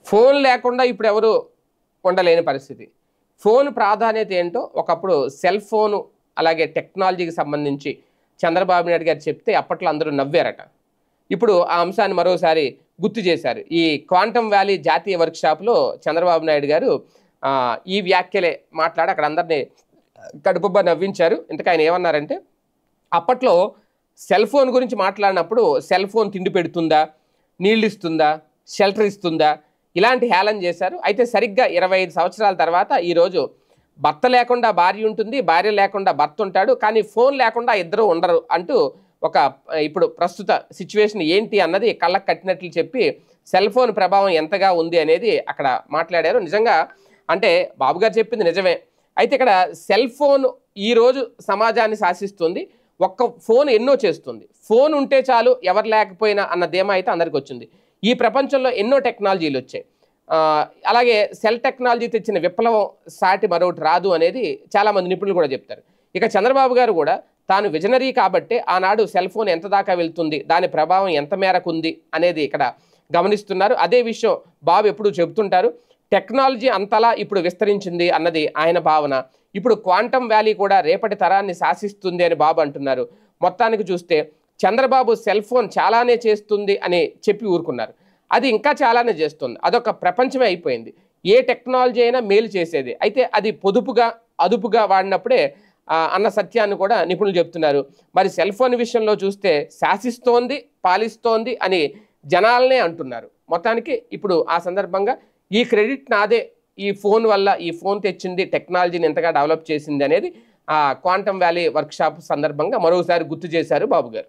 Phone లేకుండా ఇప్పుడు ఎవరు ఉండలేని పరిస్థితి. ఫోన్ ప్రాధాన్యత ఏంటో ఒకప్పుడు సెల్ ఫోను అలాగే టెక్నాలజీకి సంబంధించి చంద్రబాబు నాయుడు గారు చెప్తే అప్పట్లో అందరూ నవ్వారట. ఇప్పుడు ఆ అంశాన్ని మరోసారి గుర్తు చేశారు. ఈ క్వాంటమ్ వ్యాలీ జాతీయ వర్క్షాప్లో చంద్రబాబు నాయుడు గారు ఈ వ్యాఖ్యలే మాట్లాడి అక్కడ అందరినీ కడుపుబ్బా నవ్వించారు. ఇంతకు ఆయన ఏమన్నారంటే, అప్పట్లో సెల్ ఫోన్ గురించి మాట్లాడినప్పుడు సెల్ ఫోన్ తిండి పెడుతుందా, నీళ్ళు ఇస్తుందా, షెల్టర్ ఇస్తుందా, ఇలాంటి హేళన చేశారు. అయితే సరిగ్గా 25 సంవత్సరాల తర్వాత ఈరోజు భర్త లేకుండా భార్య ఉంటుంది, భార్య లేకుండా భర్త ఉంటాడు, కానీ ఫోన్ లేకుండా ఇద్దరు ఉండరు అంటూ ఇప్పుడు ప్రస్తుత సిచ్యువేషన్ ఏంటి అన్నది కళ్ళకు కట్టినట్లు చెప్పి సెల్ ఫోన్ ప్రభావం ఎంతగా ఉంది అనేది అక్కడ మాట్లాడారు. నిజంగా అంటే బాబు గారు చెప్పింది నిజమే. అయితే ఇక్కడ సెల్ ఫోన్ ఈరోజు సమాజాన్ని శాసిస్తుంది. ఒక్క ఫోన్ ఎన్నో చేస్తుంది. ఫోన్ ఉంటే చాలు ఎవరు లేకపోయినా అన్న ధీమా అయితే అందరికి వచ్చింది. ఈ ప్రపంచంలో ఎన్నో టెక్నాలజీలు వచ్చాయి. అలాగే సెల్ టెక్నాలజీ తెచ్చిన విప్లవం సాటి మరొకటి రాదు అనేది చాలామంది నిపుణులు కూడా చెప్తారు. ఇక చంద్రబాబు గారు కూడా తాను విజనరీ కాబట్టే ఆనాడు సెల్ ఫోన్ ఎంత దాకా వెళ్తుంది, దాని ప్రభావం ఎంత మేరకు ఉంది అనేది ఇక్కడ గమనిస్తున్నారు. అదే విషయం బాబు ఎప్పుడు చెబుతుంటారు. టెక్నాలజీ అంతలా ఇప్పుడు విస్తరించింది అన్నది ఆయన భావన. ఇప్పుడు క్వాంటమ్ వ్యాలీ కూడా రేపటి తరాన్ని శాసిస్తుంది అని బాబు అంటున్నారు. మొత్తానికి చూస్తే చంద్రబాబు సెల్ ఫోన్ చాలానే చేస్తుంది అని చెప్పి ఊరుకున్నారు. అది ఇంకా చాలానే చేస్తుంది. అదొక ప్రపంచమే అయిపోయింది. ఏ టెక్నాలజీ అయినా మేలు చేసేది. అయితే అది పొదుపుగా అదుపుగా వాడినప్పుడే అన్న సత్యాన్ని కూడా నిపుణులు చెప్తున్నారు. మరి సెల్ ఫోన్ విషయంలో చూస్తే శాసిస్తోంది, పాలిస్తోంది అని జనాలనే అంటున్నారు. మొత్తానికి ఇప్పుడు ఆ సందర్భంగా ఈ క్రెడిట్ నాదే, ఈ ఫోన్ వల్ల, ఈ ఫోన్ తెచ్చింది, టెక్నాలజీని ఎంతగా డెవలప్ చేసింది అనేది క్వాంటమ్ వ్యాలీ వర్క్షాప్ సందర్భంగా మరోసారి గుర్తు చేశారు బాబు గారు.